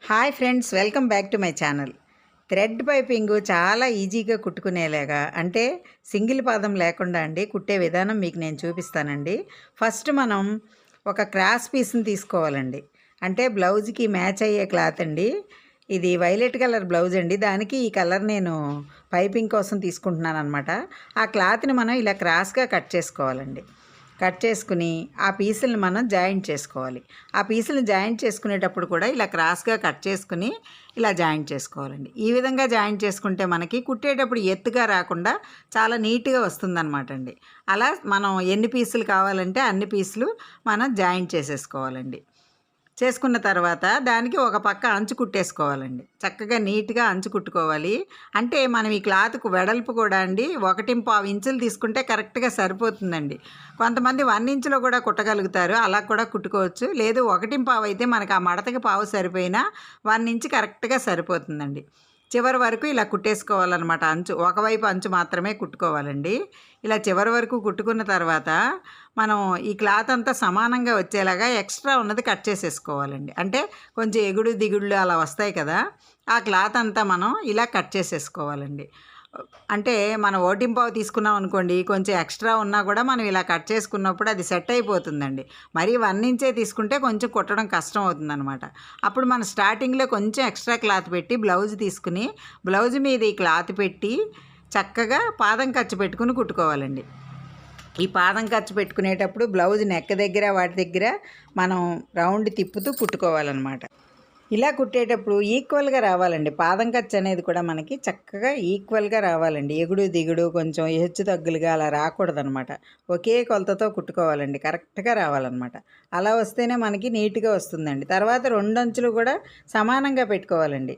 Hi friends, welcome back to my channel. Thread piping చాలా ఈజీగా కుట్టుకునేలాగా, అంటే సింగిల్ పాదం లేకుండా అండి కుట్టే విధానం మీకు నేను చూపిస్తానండి. ఫస్ట్ మనం ఒక క్రాస్ పీస్ని తీసుకోవాలండి. అంటే బ్లౌజ్కి మ్యాచ్ అయ్యే క్లాత్ అండి. ఇది వైలెట్ కలర్ బ్లౌజ్ అండి. దానికి ఈ కలర్ నేను పైపింగ్ కోసం తీసుకుంటున్నాను అనమాట. ఆ క్లాత్ని మనం ఇలా క్రాస్గా కట్ చేసుకోవాలండి. కట్ చేసుకుని ఆ పీసులను మనం జాయింట్ చేసుకోవాలి. ఆ పీసులను జాయింట్ చేసుకునేటప్పుడు కూడా ఇలా క్రాస్గా కట్ చేసుకుని ఇలా జాయింట్ చేసుకోవాలండి. ఈ విధంగా జాయింట్ చేసుకుంటే మనకి కుట్టేటప్పుడు ఎత్తుగా రాకుండా చాలా నీట్గా వస్తుందన్నమాట అండి. అలా మనం ఎన్ని పీసులు కావాలంటే అన్ని పీసులు మనం జాయింట్ చేసేసుకోవాలండి. చేసుకున్న తర్వాత దానికి ఒక పక్క అంచు కుట్టేసుకోవాలండి. చక్కగా నీట్గా అంచు కుట్టుకోవాలి. అంటే మనం ఈ క్లాత్కు వెడల్పు కూడా అండి 1.5 ఇంచులు తీసుకుంటే కరెక్ట్గా సరిపోతుందండి. కొంతమంది 1 ఇంచులో కూడా కుట్టగలుగుతారు, అలా కూడా కుట్టుకోవచ్చు. లేదు 1.5 అయితే మనకు ఆ మడతకి పావు సరిపోయినా 1 ఇంచు కరెక్ట్గా సరిపోతుందండి. చివరి వరకు ఇలా కుట్టేసుకోవాలన్నమాట. అంచు ఒకవైపు అంచు మాత్రమే కుట్టుకోవాలండి. ఇలా చివరి వరకు కుట్టుకున్న తర్వాత మనం ఈ క్లాత్ అంతా సమానంగా వచ్చేలాగా ఎక్స్ట్రా ఉన్నది కట్ చేసేసుకోవాలండి. అంటే కొంచెం ఎగుడు దిగుళ్ళు అలా వస్తాయి కదా, ఆ క్లాత్ అంతా మనం ఇలా కట్ చేసేసుకోవాలండి. అంటే మనం 1.5 తీసుకున్నాం అనుకోండి, కొంచెం ఎక్స్ట్రా ఉన్నా కూడా మనం ఇలా కట్ చేసుకున్నప్పుడు అది సెట్ అయిపోతుందండి. మరి 1 ఇంచే తీసుకుంటే కొంచెం కుట్టడం కష్టం అవుతుందన్నమాట. అప్పుడు మనం స్టార్టింగ్లో కొంచెం ఎక్స్ట్రా క్లాత్ పెట్టి బ్లౌజ్ తీసుకుని బ్లౌజ్ మీద ఈ క్లాత్ పెట్టి చక్కగా పాదం ఖర్చు పెట్టుకుని కుట్టుకోవాలండి. ఈ పాదం ఖర్చు పెట్టుకునేటప్పుడు బ్లౌజ్ నెక్ దగ్గర వాటి దగ్గర మనం రౌండ్ తిప్పుతూ కుట్టుకోవాలన్నమాట. ఇలా కుట్టేటప్పుడు ఈక్వల్గా రావాలండి. పాదం ఖర్చు అనేది కూడా మనకి చక్కగా ఈక్వల్గా రావాలండి. ఎగుడు దిగుడు కొంచెం హెచ్చు తగ్గులుగా అలా రాకూడదనమాట. ఒకే కొలతతో కుట్టుకోవాలండి, కరెక్ట్గా రావాలన్నమాట. అలా వస్తేనే మనకి నీట్గా వస్తుందండి. తర్వాత 2 అంచులు కూడా సమానంగా పెట్టుకోవాలండి.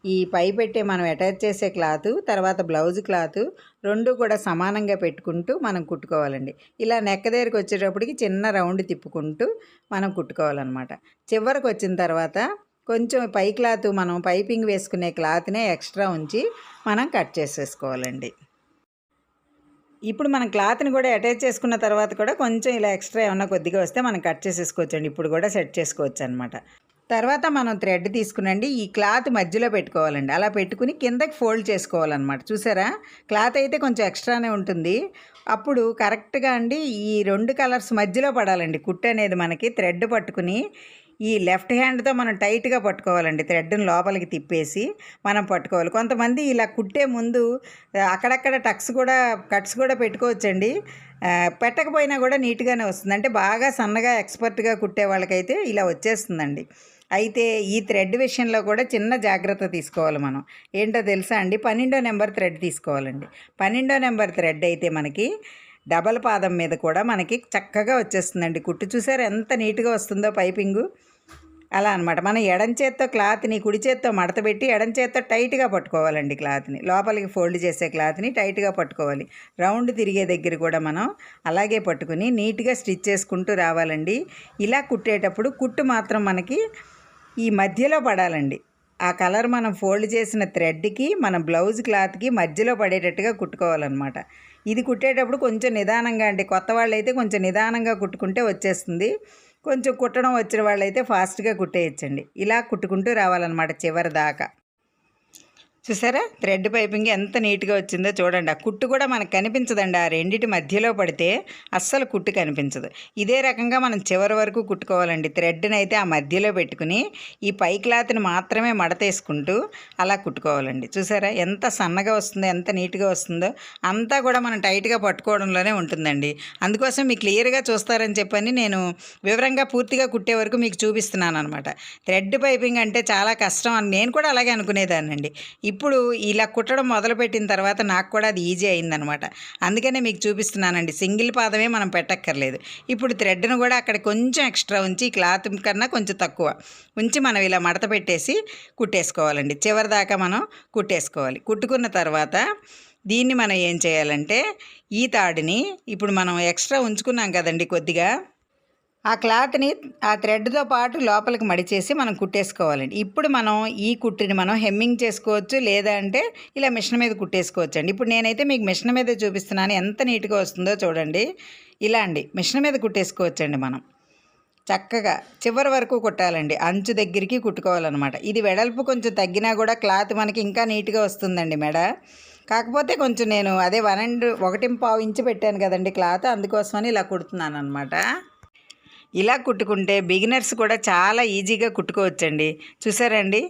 ఈ పై పెట్టే మనం అటాచ్ చేసే క్లాత్, తర్వాత బ్లౌజ్ క్లాత్ 2 కూడా సమానంగా పెట్టుకుంటూ మనం కుట్టుకోవాలండి. ఇలా నెక్క దగ్గరికి వచ్చేటప్పటికి చిన్న రౌండ్ తిప్పుకుంటూ మనం కుట్టుకోవాలన్నమాట. చివరికి వచ్చిన తర్వాత కొంచెం పై క్లాత్ మనం పైపింగ్ వేసుకునే క్లాత్నే ఎక్స్ట్రా ఉంచి మనం కట్ చేసేసుకోవాలండి. ఇప్పుడు మనం క్లాత్ని కూడా అటాచ్ చేసుకున్న తర్వాత కూడా కొంచెం ఇలా ఎక్స్ట్రా ఏమన్నా కొద్దిగా వస్తే మనం కట్ చేసేసుకోవచ్చండి. ఇప్పుడు కూడా సెట్ చేసుకోవచ్చు అనమాట. తర్వాత మనం థ్రెడ్ తీసుకునండి ఈ క్లాత్ మధ్యలో పెట్టుకోవాలండి. అలా పెట్టుకుని కిందకి ఫోల్డ్ చేసుకోవాలన్నమాట. చూసారా, క్లాత్ అయితే కొంచెం ఎక్స్ట్రానే ఉంటుంది. అప్పుడు కరెక్ట్గా అండి ఈ 2 కలర్స్ మధ్యలో పడాలండి కుట్టు అనేది. మనకి థ్రెడ్ పట్టుకుని ఈ లెఫ్ట్ హ్యాండ్తో మనం టైట్గా పట్టుకోవాలండి. థ్రెడ్ని లోపలికి తిప్పేసి మనం పట్టుకోవాలి. కొంతమంది ఇలా కుట్టే ముందు అక్కడక్కడ కట్స్ కూడా పెట్టుకోవచ్చండి. పెట్టకపోయినా కూడా నీట్గానే వస్తుంది. అంటే బాగా సన్నగా ఎక్స్పర్ట్గా కుట్టే వాళ్ళకైతే ఇలా వచ్చేస్తుందండి. అయితే ఈ థ్రెడ్ విషయంలో కూడా చిన్న జాగ్రత్త తీసుకోవాలి మనం. ఏంటో తెలుసా అండి, 12వ నెంబర్ థ్రెడ్ తీసుకోవాలండి. 12వ నెంబర్ థ్రెడ్ అయితే మనకి డబల్ పాదం మీద కూడా మనకి చక్కగా వచ్చేస్తుందండి కుట్టు. చూసారు ఎంత నీట్గా వస్తుందో పైపింగు. అలా అనమాట. మనం ఎడం చేత్తో క్లాత్ని కుడి చేత్తో మడతపెట్టి ఎడం చేత్తో టైట్గా పట్టుకోవాలండి. క్లాత్ని లోపలికి ఫోల్డ్ చేసే క్లాత్ని టైట్గా పట్టుకోవాలి. రౌండ్ తిరిగే దగ్గర కూడా మనం అలాగే పట్టుకుని నీట్గా స్టిచ్ చేసుకుంటూ రావాలండి. ఇలా కుట్టేటప్పుడు కుట్టు మాత్రం మనకి ఈ మధ్యలో పడాలండి. ఆ కలర్ మనం ఫోల్డ్ చేసిన థ్రెడ్కి మన బ్లౌజ్ క్లాత్కి మధ్యలో పడేటట్టుగా కుట్టుకోవాలన్నమాట. ఇది కుట్టేటప్పుడు కొంచెం నిదానంగా అండి. కొత్త వాళ్ళైతే కొంచెం నిదానంగా కుట్టుకుంటే వచ్చేస్తుంది. కొంచెం కుట్టడం వచ్చిన వాళ్ళైతే ఫాస్ట్గా కుట్టేయచ్చండి. ఇలా కుట్టుకుంటూ రావాలన్నమాట చివరి దాకా. చూసారా, థ్రెడ్ పైపింగ్ ఎంత నీట్గా వచ్చిందో చూడండి. ఆ కుట్టు కూడా మనకు కనిపించదండి. ఆ రెండిటి మధ్యలో పడితే అస్సలు కుట్టు కనిపించదు. ఇదే రకంగా మనం చివరి వరకు కుట్టుకోవాలండి. థ్రెడ్ని అయితే ఆ మధ్యలో పెట్టుకుని ఈ పై క్లాత్ని మాత్రమే మడతేసుకుంటూ అలా కుట్టుకోవాలండి. చూసారా ఎంత సన్నగా వస్తుందో, ఎంత నీట్గా వస్తుందో. అంతా కూడా మనం టైట్గా పట్టుకోవడంలోనే ఉంటుందండి. అందుకోసం మీకు క్లియర్గా చూస్తారని చెప్పని నేను వివరంగా పూర్తిగా కుట్టే వరకు మీకు చూపిస్తున్నాను అనమాట. థ్రెడ్ పైపింగ్ అంటే చాలా కష్టం అని నేను కూడా అలాగే అనుకునేదానండి. ఇప్పుడు ఇలా కుట్టడం మొదలుపెట్టిన తర్వాత నాకు కూడా అది ఈజీ అయిందనమాట. అందుకనే మీకు చూపిస్తున్నానండి. సింగిల్ పాదమే మనం పెట్టక్కర్లేదు. ఇప్పుడు థ్రెడ్ను కూడా అక్కడ కొంచెం ఎక్స్ట్రా ఉంచి క్లాత్ కన్నా కొంచెం తక్కువ ఉంచి మనం ఇలా మడత పెట్టేసి కుట్టేసుకోవాలండి. చివరి దాకా మనం కుట్టేసుకోవాలి. కుట్టుకున్న తర్వాత దీన్ని మనం ఏం చేయాలంటే ఈ తాడుని ఇప్పుడు మనం ఎక్స్ట్రా ఉంచుకున్నాం కదండి కొద్దిగా, ఆ క్లాత్ని ఆ థ్రెడ్తో పాటు లోపలికి మడిచేసి మనం కుట్టేసుకోవాలండి. ఇప్పుడు మనం ఈ కుట్టుని మనం హెమ్మింగ్ చేసుకోవచ్చు, లేదా అంటే ఇలా మిషన్ మీద కుట్టేసుకోవచ్చు అండి. ఇప్పుడు నేనైతే మీకు మిషన్ మీదే చూపిస్తున్నాను. ఎంత నీట్గా వస్తుందో చూడండి. ఇలా అండి మిషన్ మీద కుట్టేసుకోవచ్చండి మనం. చక్కగా చివరి వరకు కుట్టాలండి. అంచు దగ్గరికి కుట్టుకోవాలన్నమాట. ఇది వెడల్పు కొంచెం తగ్గినా కూడా క్లాత్ మనకి ఇంకా నీట్గా వస్తుందండి మెడ. కాకపోతే కొంచెం నేను అదే 1.25 ఇంచు పెట్టాను కదండి క్లాత్, అందుకోసమని ఇలా కుడుతున్నాను అనమాట. ఇలా కుట్టుకుంటే బిగినర్స్ కూడా చాలా ఈజీగా కుట్టుకోవచ్చండి. చూసారండి,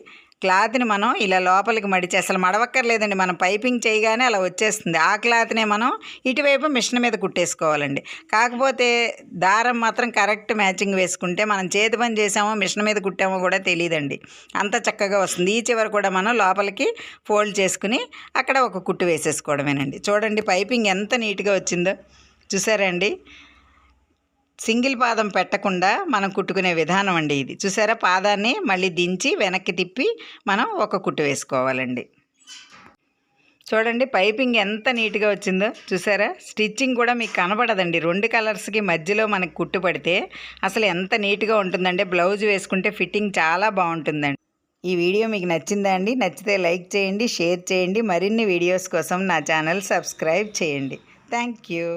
క్లాత్ని మనం ఇలా లోపలికి మడిచి అసలు మడవక్కర్లేదండి, మనం పైపింగ్ చేయగానే అలా వచ్చేస్తుంది. ఆ క్లాత్నే మనం ఇటువైపు మిషన్ మీద కుట్టేసుకోవాలండి. కాకపోతే దారం మాత్రం కరెక్ట్ మ్యాచింగ్ వేసుకుంటే మనం చేతి పని చేసామో మిషన్ మీద కుట్టామో కూడా తెలియదండి, అంత చక్కగా వస్తుంది. ఈ చివర కూడా మనం లోపలికి ఫోల్డ్ చేసుకుని అక్కడ ఒక కుట్టు వేసేసుకోవడమేనండి. చూడండి పైపింగ్ ఎంత నీట్గా వచ్చిందో చూసారండి. సింగిల్ పాదం పెట్టకుండా మనం కుట్టుకునే విధానం అండి ఇది. చూసారా, పాదాన్ని మళ్ళీ దించి వెనక్కి తిప్పి మనం ఒక కుట్టు వేసుకోవాలండి. చూడండి పైపింగ్ ఎంత నీట్గా వచ్చిందో చూసారా. స్టిచ్చింగ్ కూడా మీకు కనబడదండి, 2 కలర్స్కి మధ్యలో మనకు కుట్టు పడితే అసలు ఎంత నీట్గా ఉంటుందంటే బ్లౌజ్ వేసుకుంటే ఫిట్టింగ్ చాలా బాగుంటుందండి. ఈ వీడియో మీకు నచ్చిందా అండి? నచ్చితే లైక్ చేయండి, షేర్ చేయండి. మరిన్ని వీడియోస్ కోసం నా ఛానల్ సబ్స్క్రైబ్ చేయండి. Thank you.